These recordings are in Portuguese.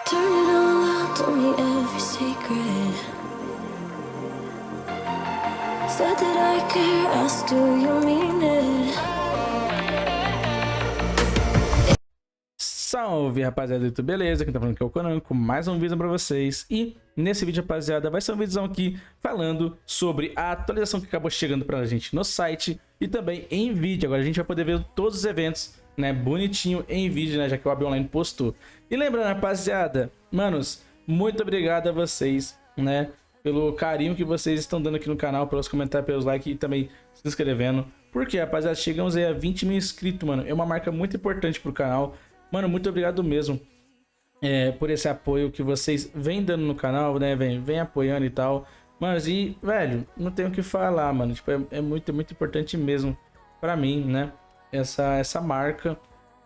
Turn it all out, told me every secret. Said that I care, asked do you mean it? Salve, rapaziada, tudo beleza? Quem tá falando aqui é o Konã com mais um vídeo pra vocês. E nesse vídeo, rapaziada, vai ser um vídeo aqui falando sobre a atualização que acabou chegando pra gente no site e também em vídeo. Agora a gente vai poder ver todos os eventos, né, bonitinho em vídeo, né, já que o Albion Online postou. E lembrando, rapaziada, manos, muito obrigado a vocês, né, pelo carinho que vocês estão dando aqui no canal, pelos comentários, pelos likes e também se inscrevendo. Porque, rapaziada, chegamos aí a 20 mil inscritos, mano. É uma marca muito importante pro canal. Mano, muito obrigado mesmo por esse apoio que vocês vêm dando no canal, né? Vem apoiando e tal. Mas e, velho, não tenho o que falar, mano. Tipo, é muito importante mesmo pra mim, né? Essa marca.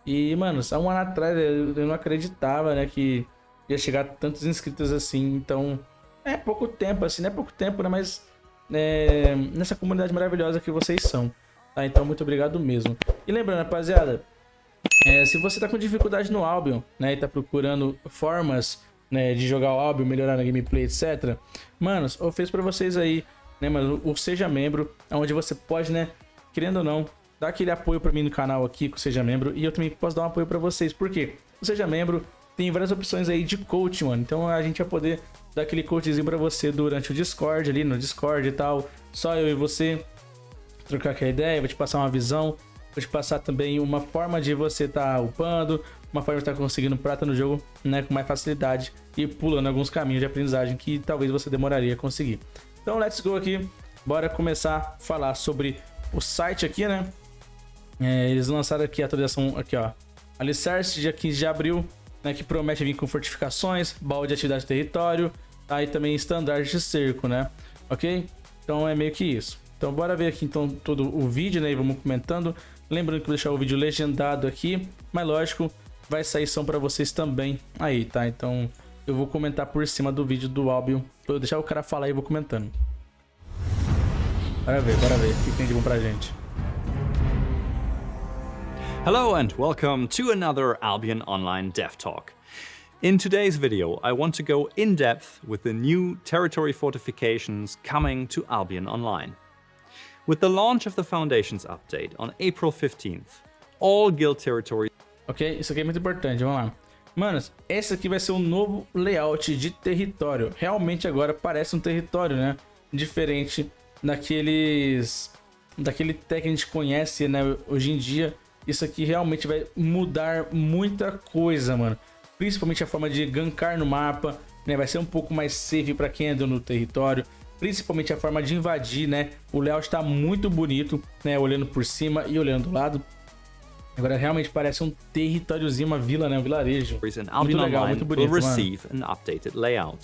E, mano, há um ano atrás eu não acreditava, né? Que ia chegar a tantos inscritos assim. Então, é pouco tempo, assim, não é pouco tempo, né? Mas nessa comunidade maravilhosa que vocês são, tá? Então, muito obrigado mesmo. E lembrando, rapaziada, se você tá com dificuldade no Albion, né, e tá procurando formas, né, de jogar o Albion, melhorar na gameplay, etc. Manos, eu fiz pra vocês aí, né, mano, o Seja Membro, onde você pode, né, querendo ou não, dar aquele apoio pra mim no canal aqui, com o Seja Membro, e eu também posso dar um apoio pra vocês, porque o Seja Membro tem várias opções aí de coach, mano, então a gente vai poder dar aquele coachzinho pra você durante o Discord, ali no Discord e tal, só eu e você, trocar aquela ideia, vou te passar uma visão. Vou te passar também uma forma de você estar upando, uma forma de estar conseguindo prata no jogo, né, com mais facilidade e pulando alguns caminhos de aprendizagem que talvez você demoraria a conseguir. Então, let's go aqui, bora começar a falar sobre o site aqui, né? Eles lançaram aqui a atualização, aqui ó, Alicerce, dia 15 de abril, né, que promete vir com fortificações, baú de atividade de território, aí também estandarte de cerco, né? Ok? Então é meio que isso. Então bora ver aqui então todo o vídeo, né, e vamos comentando. Lembrando que vou deixar o vídeo legendado aqui, mas lógico, vai sair som pra vocês também aí, tá? Então eu vou comentar por cima do vídeo do Albion. Vou deixar o cara falar e vou comentando. Bora ver o que tem de bom pra gente. Hello and welcome to another Albion Online Dev Talk. In today's video, I want to go in depth with the new territory fortifications coming to Albion Online. With the launch of the Foundations update on April 15th, all guild territories... Ok, isso aqui é muito importante, vamos lá. Manos, esse aqui vai ser um novo layout de território. Realmente agora parece um território, né? Diferente daquele tech que a gente conhece, né? Hoje em dia, isso aqui realmente vai mudar muita coisa, mano. Principalmente a forma de gankar no mapa, né? Vai ser um pouco mais safe para quem anda no território. Principalmente a forma de invadir, né? O layout está muito bonito, né? Olhando por cima e olhando do lado. Agora realmente parece um territóriozinho, uma vila, né? Um vilarejo. Muito legal, muito bonito, mano.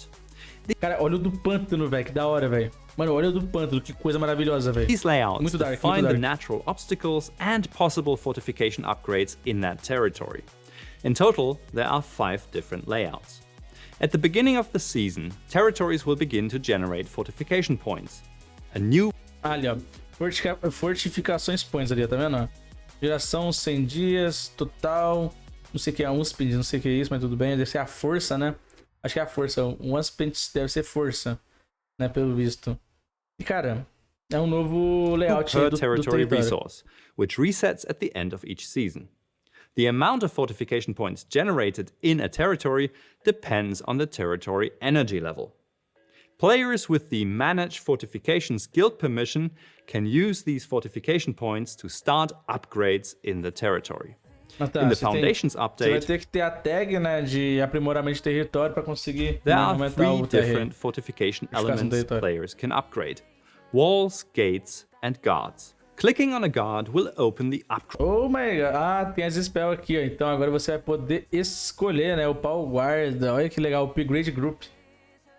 Cara, olha o do pântano, velho. Que da hora, velho. Mano, olha o do pântano. Que coisa maravilhosa, velho. These layouts muito dark, define muito dark. the natural obstacles and possible fortification upgrades in that territory. In total, there are 5 different layouts. At the beginning of the season, territories will begin to generate fortification points. A new... Ali, ó. Fortificações points ali, tá vendo? Geração 100 dias, total... Não sei o que é Unspend, não sei o que é isso, mas tudo bem. Deve ser a força, né? Acho que é a força. Um Unspend deve ser força, né? Pelo visto. E, cara, é um novo layout aí do território. Resource, which resets at the end of each season. The amount of fortification points generated in a territory depends on the territory energy level. Players with the Manage Fortifications Guild permission can use these fortification points to start upgrades in the territory. Tá, in the Foundations update, você vai ter que ter a tag, né, de aprimoramento de território para conseguir there are aumentar o 3 different fortification elements players can upgrade: walls, gates, and guards. Clicking on a guard will open the upgrade. Oh my god. Ah, tem as spells aqui, ó. Então agora você vai poder escolher, né, upar o guarda. Olha que legal, o upgrade group.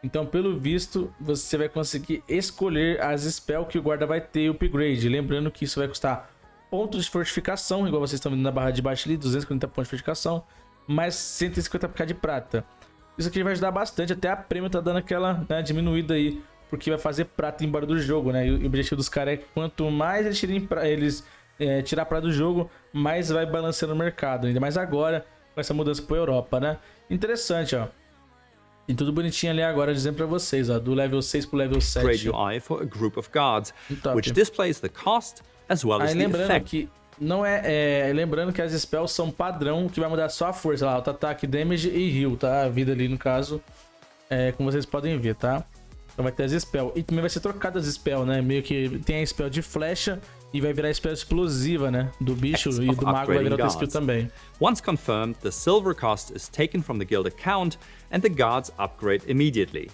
Então, pelo visto, você vai conseguir escolher as spells que o guarda vai ter upgrade. Lembrando que isso vai custar pontos de fortificação, igual vocês estão vendo na barra de baixo ali, 240 pontos de fortificação, mais 150k de prata. Isso aqui vai ajudar bastante, até a prêmio tá dando aquela, né, diminuída aí. Porque vai fazer prata embora do jogo, né? E o objetivo dos caras é que quanto mais eles tirar prata do jogo, mais vai balanceando o mercado. Ainda mais agora, com essa mudança para a Europa, né? Interessante, ó. E tudo bonitinho ali agora, dizendo pra vocês, ó, do level 6 pro level 7. Upgrade UI for a group of guards, Top. which displays the cost as well as Aí the lembrando effect. que não lembrando que as spells são padrão, que vai mudar só a força lá, auto-ataque, damage e heal, tá? A vida ali no caso, como vocês podem ver, tá? Então vai ter as spells. E também vai ser trocada as spells, né? Meio que tem a spell de flecha e vai virar a spell explosiva, né? Do bicho e do mago vai virar outra skill também. Once confirmed, the silver cost is taken from the guild account and the guards upgrade immediately.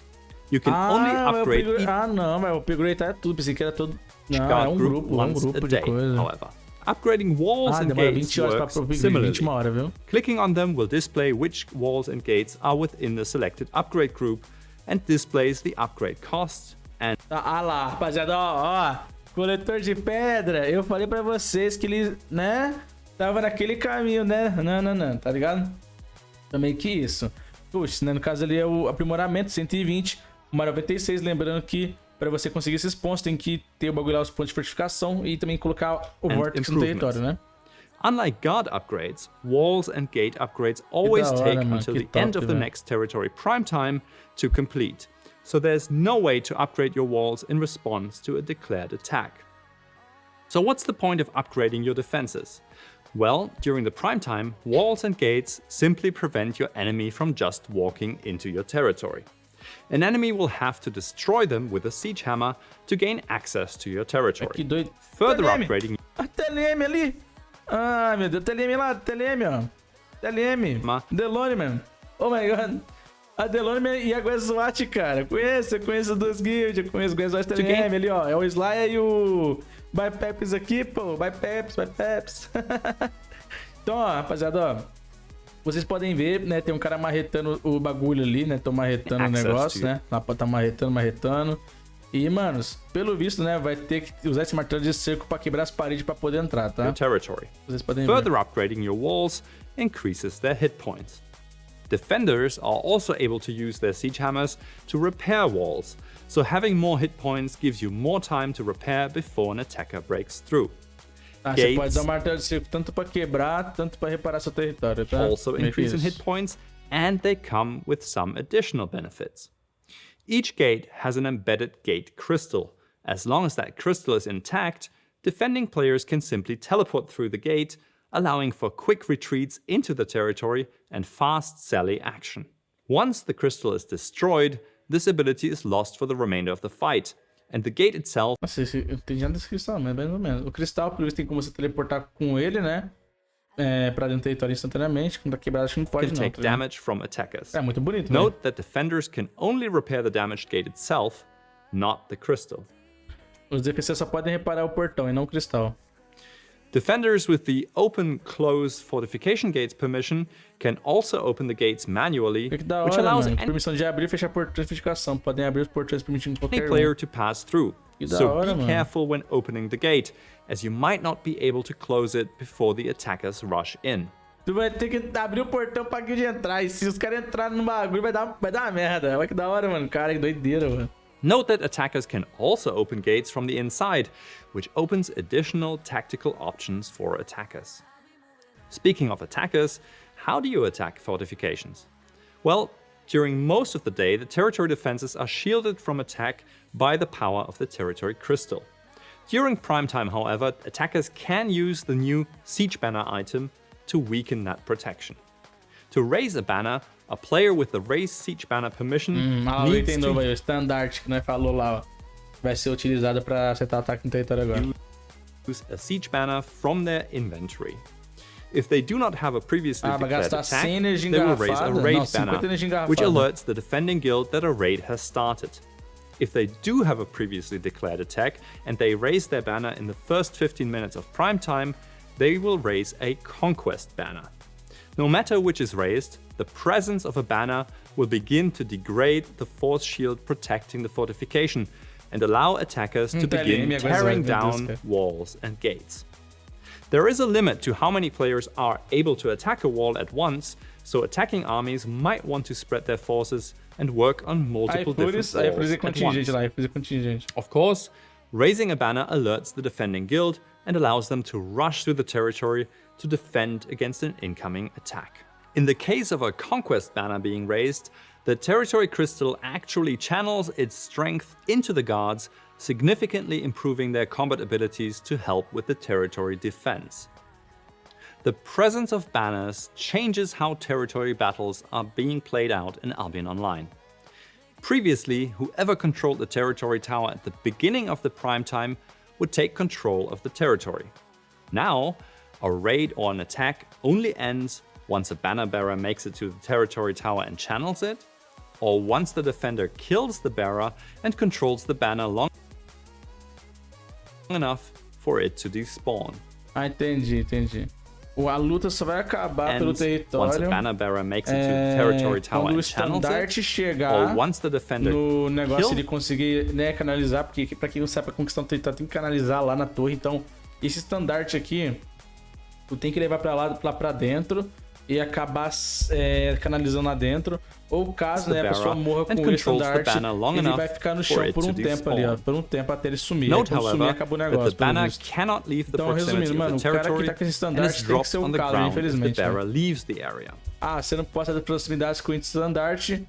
You can only upgrade each não, mas o upgrade é tudo, pensei que era todo... Não, guard é um group grupo once a de day, coisa. however. Upgrading walls and demora gates 20 horas pra works upgrade, similarly. 21 horas, viu? Clicking on them will display which walls and gates are within the selected upgrade group and displays the upgrade cost and Ah lá, rapaziada, ó, coletor de pedra, eu falei pra vocês que ele, né, tava naquele caminho, né, não, tá ligado? Também que isso. Puxa, né, no caso ali é o aprimoramento, 120, uma 96, lembrando que pra você conseguir esses pontos tem que ter o bagulho lá, os pontos de fortificação e também colocar o vórtice no território, né? unlike guard upgrades, walls and gate upgrades always take until the end of the next territory prime time to complete. So there's no way to upgrade your walls in response to a declared attack. So what's the point of upgrading your defenses? Well, during the prime time, walls and gates simply prevent your enemy from just walking into your territory. An enemy will have to destroy them with a siege hammer to gain access to your territory. Que doido. Further upgrading... A TLM ali! Ah, meu Deus, TLM lá, TLM, ó. TLM. Delone, mano. Oh my god. A Delone e a Gwen SWAT, cara. Eu conheço duas guilds, eu conheço Gwen SWAT TLM ali, ó. É o Slayer e o Bypeps aqui, pô. Bypeps. Então, ó, rapaziada, ó. Vocês podem ver, né? Tem um cara marretando o bagulho ali, né? Tô marretando o negócio, né? Lá tá marretando. E, manos, pelo visto, né? Vai ter que usar esse martelo de cerco pra quebrar as paredes pra poder entrar, tá? Territory. Vocês podem Further ver. upgrading your walls increases their hit points. Defenders are also able to use their siege hammers to repair walls, so having more hit points gives you more time to repair before an attacker breaks through. Você pode usar o martelo de cerco tanto pra quebrar, tanto pra reparar seu território, tá? Also increase in hit points, and they come with some additional benefits. Each gate has an embedded gate crystal. As long as that crystal is intact, defending players can simply teleport through the gate, allowing for quick retreats into the territory and fast sally action. Once the crystal is destroyed, this ability is lost for the remainder of the fight, and the gate itself... Nossa, eu entendi a descrição, mas mais ou menos. O cristal, por isso, tem como você teleportar com ele, né? Pra dentro do território instantaneamente. Quando tá quebrado, acho que não pode, can take damage from attackers. É muito bonito, Note that defenders can only repair the damaged gate itself, not the crystal. Os defensores só podem reparar o portão e não o cristal. Defenders with the open-close fortification gates permission can also open the gates manually, Que da which hora, allows mano. any Permissão de abrir e fechar portões de fortificação. Podem abrir os portões permitindo qualquer player to pass through. Que da So hora, be mano. careful when opening the gate, as you might not be able to close it before the attackers rush in. Tu vai ter que abrir o portão pra guild entrar. E se os caras entrarem no bagulho, vai dar uma merda. Olha que da hora, mano. Cara, que doideira, mano. Note that attackers can also open gates from the inside, which opens additional tactical options for attackers. Speaking of attackers, how do you attack fortifications? Well, during most of the day, the territory defenses are shielded from attack by the power of the territory crystal. During prime time, however, attackers can use the new siege banner item to weaken that protection. To raise a banner, a player with the raise siege banner permission O needs item novo to aí, o standard que nós falou lá, ó. Vai ser utilizado pra acertar ataque no território agora. use a siege banner from their inventory. If they do not have a previously vai declared gastar attack, 100 energia they will raise a engarrafada? raid Não, 50 banner, energia engarrafada. which alerts the defending guild that a raid has started. If they do have a previously declared attack and they raise their banner in the first 15 minutes of prime time, they will raise a conquest banner. No matter which is raised, the presence of a banner will begin to degrade the force shield protecting the fortification and allow attackers to begin tearing down walls and gates. There is a limit to how many players are able to attack a wall at once, so attacking armies might want to spread their forces and work on multiple different walls at once. Of course, raising a banner alerts the defending guild and allows them to rush through the territory to defend against an incoming attack. In the case of a conquest banner being raised, the territory crystal actually channels its strength into the guards, significantly improving their combat abilities to help with the territory defense. The presence of banners changes how territory battles are being played out in Albion Online. Previously, whoever controlled the territory tower at the beginning of the prime time would take control of the territory. Now, a raid or an attack only ends once a banner bearer makes it to the territory tower and channels it, or once the defender kills the bearer and controls the banner long enough for it to despawn. Ah, entendi. A luta só vai acabar pelo Once a território banner bearer makes it to the territory tower quando o and channels estandarte it, chegar or once the defender no negócio kills ele conseguir, né, canalizar, porque pra quem não sabe, pra conquistar um território tem que canalizar lá na torre. Então, esse estandarte aqui, tu tem que levar lá pra dentro e acabar canalizando lá dentro. Ou caso, né, a pessoa morra com o estandarte, ele vai ficar no chão por um tempo ali, ó. Por um tempo até ele sumir. Note, quando sumir, however, acabou o that the negócio. banner cannot leave the Então, proximity resumindo, mano, of the o cara que territory tá com esse and estandarte is tem que dropped ser on o the cara, ground if the infelizmente. bearer leaves the area. Ah, você não pode fazer proximidades com o estandarte,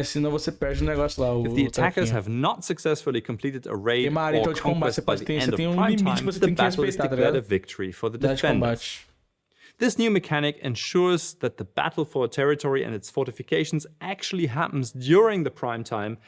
senão você perde o negócio lá. If the attackers have not successfully completed a raid uma área, or então, de combate, conquest by the end você of tem um prime limite que time, você the tem que battle is respeitar, tá declared a ligado? victory for the De defenders. combate. This new mechanic ensures that the battle for a territory and its fortifications actually happens during the prime time,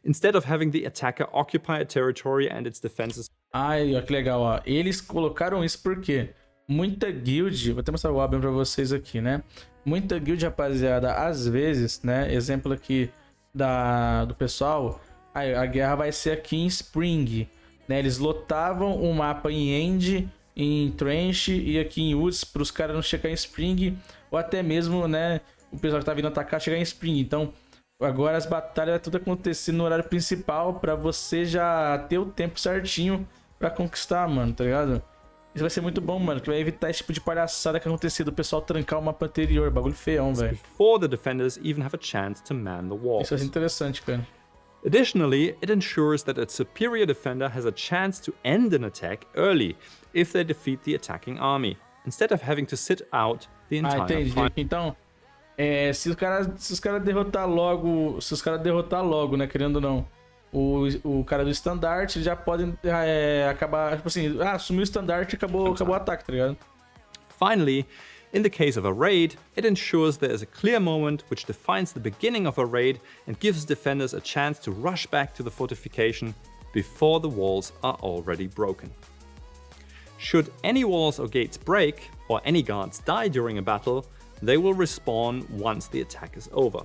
instead of having the attacker occupy a territory and its defenses. Ai, ó, que legal, ó. Eles colocaram isso porque muita guild, vou até mostrar o Albion pra vocês aqui, né? Muita guild, rapaziada, às vezes, né? Exemplo aqui do pessoal, a guerra vai ser aqui em Spring, né? Eles lotavam um mapa em End, em Trench e aqui em Woods para os caras não chegar em Spring, ou até mesmo, né, o pessoal que tá vindo atacar chegar em Spring. Então, agora as batalhas vai tudo acontecer no horário principal para você já ter o tempo certinho para conquistar, mano, tá ligado? Isso vai ser muito bom, mano, que vai evitar esse tipo de palhaçada que aconteceu do pessoal trancar o mapa anterior, bagulho feião, velho. Before the defenders even have a chance to man the walls. Isso vai ser interessante, cara. Additionally, it ensures that a superior defender has a chance to end an attack early if they defeat the attacking army, instead of having to sit out the entire entendi. fight. Então, se os caras derrotar logo, né, querendo ou não, o cara do estandarte, já podem acabar, tipo assim, sumiu o estandarte e acabou o ataque, tá ligado? Finally, in the case of a raid, it ensures there is a clear moment which defines the beginning of a raid and gives defenders a chance to rush back to the fortification before the walls are already broken. Should any walls or gates break, or any guards die during a battle, they will respawn once the attack is over.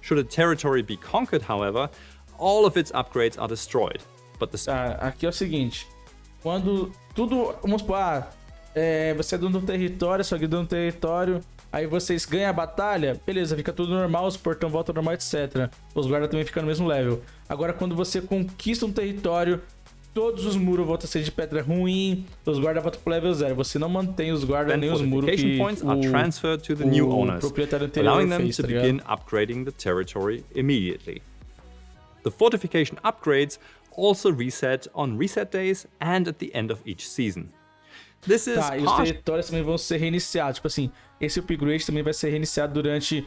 Should a territory be conquered, however, all of its upgrades are destroyed. But the aqui é o seguinte, quando tudo, vamos supor, você é dono do território, sua guilda é dono do território, aí vocês ganham a batalha, beleza, fica tudo normal, os portão voltam normal, etc. Os guardas também ficam no mesmo level. Agora, quando você conquista um território, todos os muros voltam a ser de pedra ruim, os guardas voltam pro level 0. Você não mantém os guardas nem os muros que points are transferred to the new owners, proprietário anterior allowing them fez, to tá begin upgrading the territory immediately. The fortification upgrades also reset on reset days and at the end of each season. This is e os territórios também vão ser reiniciados. Tipo assim, esse upgrade também vai ser reiniciado durante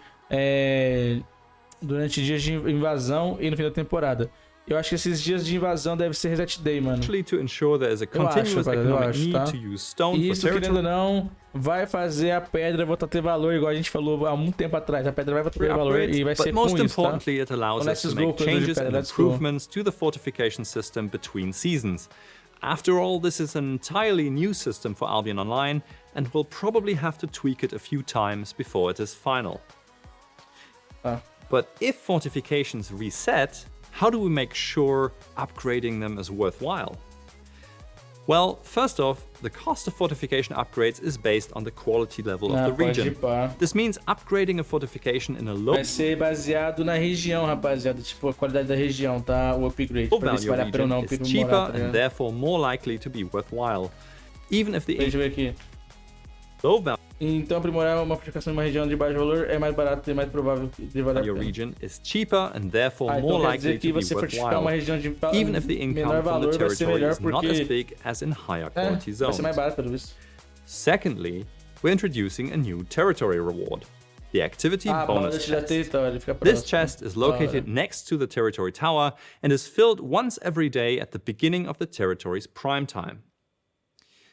dias de invasão e no fim da temporada. Eu acho que esses dias de invasão devem ser reset day, mano. To ensure there is a continuous economic need to use stone e isso, querendo ou não, vai fazer a pedra voltar a ter valor, igual a gente falou há muito tempo atrás. A pedra vai voltar a ter valor e vai ser com isso, tá? Most importantly, it allows us to make changes and improvements to the fortification system between seasons. After all, this is an entirely new system for Albion Online, and we'll probably have to tweak it a few times before it is final. But if fortifications reset, how do we make sure upgrading them is worthwhile? Well, first off, the cost of fortification upgrades is based on the quality level of the region. This means upgrading a fortification in a low... Vai ser baseado na região, rapaziada. Tipo, a qualidade da região, tá? O upgrade. Low value region is cheaper and therefore more likely to be worthwhile. Even if the... Deixa eu ver aqui. Low value... Então, aprimorar uma fortificação em uma região de baixo valor é mais barato e mais provável de valer a pena. region is cheaper and therefore more likely to be worthwhile, uma região de even if the income from the territory is not as big as in higher quality zones. Vai ser mais barato, pelo visto. Secondly, we're introducing a new territory reward, the activity bonus chest. This chest is located next to the territory tower and is filled once every day at the beginning of the territory's prime time.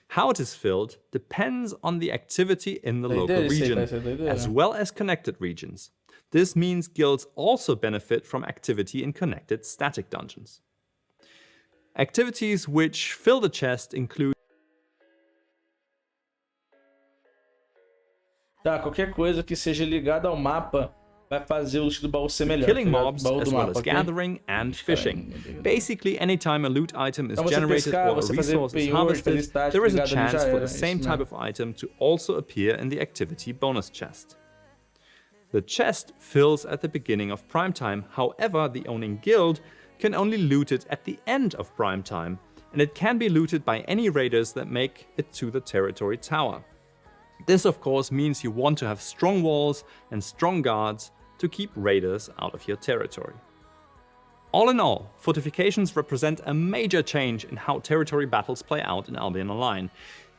How it is filled depends on the activity in the local region, as well as connected regions. This means guilds also benefit from activity in connected static dungeons. Activities which fill the chest include qualquer coisa que seja ligada ao mapa vai fazer o loot do baú ser melhor. Killing mobs, as well as gathering and fishing. Basically, anytime a loot item is generated or a resource is harvested, there is a chance for the same type of item to also appear in the activity bonus chest. The chest fills at the beginning of prime time, however, the owning guild can only loot it at the end of prime time, and it can be looted by any raiders that make it to the territory tower. This of course means you want to have strong walls and strong guards to keep raiders out of your territory. All in all, fortifications represent a major change in how territory battles play out in Albion Online.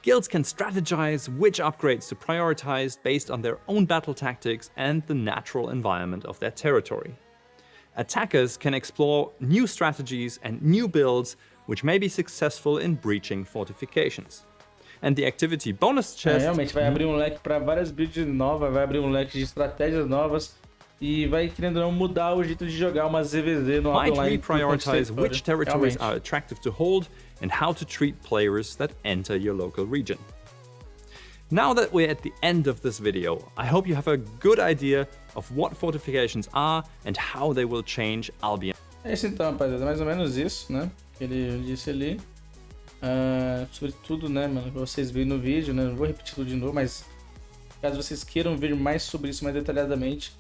Guilds can strategize which upgrades to prioritize based on their own battle tactics and the natural environment of their territory. Attackers can explore new strategies and new builds which may be successful in breaching fortifications. And the activity bonus chest... realmente vai abrir leque para várias builds novas, vai abrir leque de estratégias novas e vai, querendo ou não, mudar o jeito de jogar uma ZVZ no Might online. reprioritize which territories are attractive to hold and how to treat players that enter your local region. Now that we're at the end of this video, I hope you have a good idea of what fortifications are and how they will change Albion. É isso então, rapaziada, mais ou menos isso, né? Que ele disse ali. Sobre tudo, né, mano, que vocês viram no vídeo, né? Não vou repetir tudo de novo, mas caso vocês queiram ver mais sobre isso mais detalhadamente,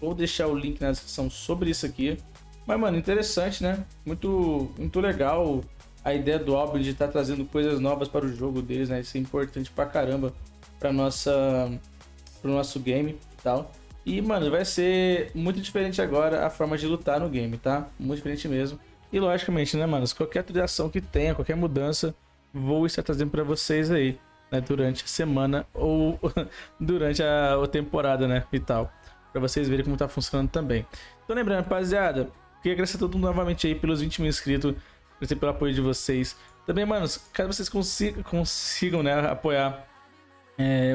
vou deixar o link na descrição sobre isso aqui. Mas, mano, interessante, né? Muito legal a ideia do Albion de estar trazendo coisas novas para o jogo deles, né? Isso é importante pra caramba pro nosso game e tal. E, mano, vai ser muito diferente agora a forma de lutar no game, tá? Muito diferente mesmo. E, logicamente, né, mano? Qualquer atualização que tenha, qualquer mudança, vou estar trazendo pra vocês aí, né? Durante a semana ou durante a temporada, né? E tal. Pra vocês verem como tá funcionando também. Então, lembrando, rapaziada, queria agradecer a todo mundo novamente aí pelos 20 mil inscritos. Agradecer pelo apoio de vocês. Também, mano, caso vocês consigam, né, apoiar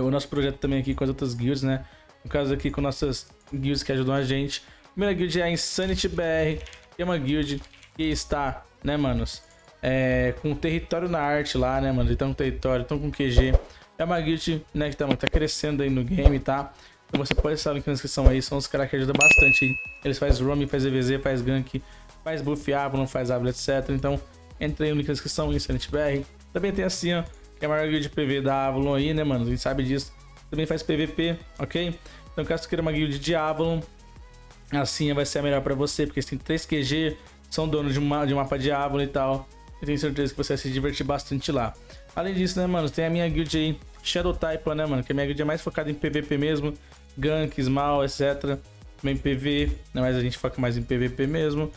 o nosso projeto também aqui com as outras guilds, né? No caso aqui com nossas guilds que ajudam a gente. A primeira guild é a Insanity BR, que é uma guild que está, né, manos, com território na arte lá, né, mano? Então com território, então com QG. É uma guild, né, que tá crescendo aí no game, tá? Então você pode estar no link na descrição aí, são os caras que ajudam bastante aí. Eles fazem roam, faz EVZ, faz gank, faz buff Avalon, faz Avalon, etc. Então entra aí no link na descrição, Insanity BR. Também tem assim, ó, que é a maior guild de PV da Avalon aí, né, mano? A gente sabe disso. Também faz PVP, ok? Então caso você queira uma guild de Avalon, assim vai ser a melhor pra você, porque você tem 3 QG, são donos de um mapa de Avalon e tal. Eu tenho certeza que você vai se divertir bastante lá. Além disso, né, mano, tem a minha guild aí, Shadow Type, né, mano, que a minha guild é mais focada em PVP mesmo, gank, small, etc. Também PV, né, mas a gente foca mais em PVP mesmo.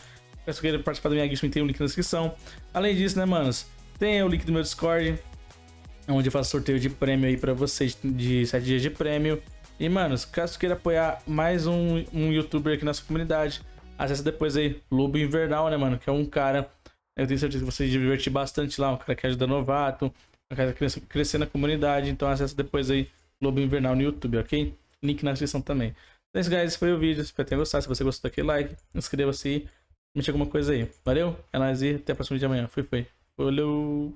Caso queira participar da minha guild, tem um link na descrição. Além disso, né, manos, tem o link do meu Discord, onde eu faço sorteio de prêmio aí pra vocês, de 7 dias de prêmio. E, manos, caso queira apoiar mais um youtuber aqui na nossa comunidade, acessa depois aí Lobo Invernal, né, mano, que é um cara, eu tenho certeza que você se divertir bastante lá, um cara que ajuda novato, um cara que crescer na comunidade. Então acessa depois aí Lobo Invernal no YouTube, ok? Link na descrição também. Então é isso, guys, esse foi o vídeo, espero que tenham gostado. Se você gostou, daquele like, inscreva-se e comente alguma coisa aí. Valeu, é nóis e até a próxima de amanhã. Fui. Falou!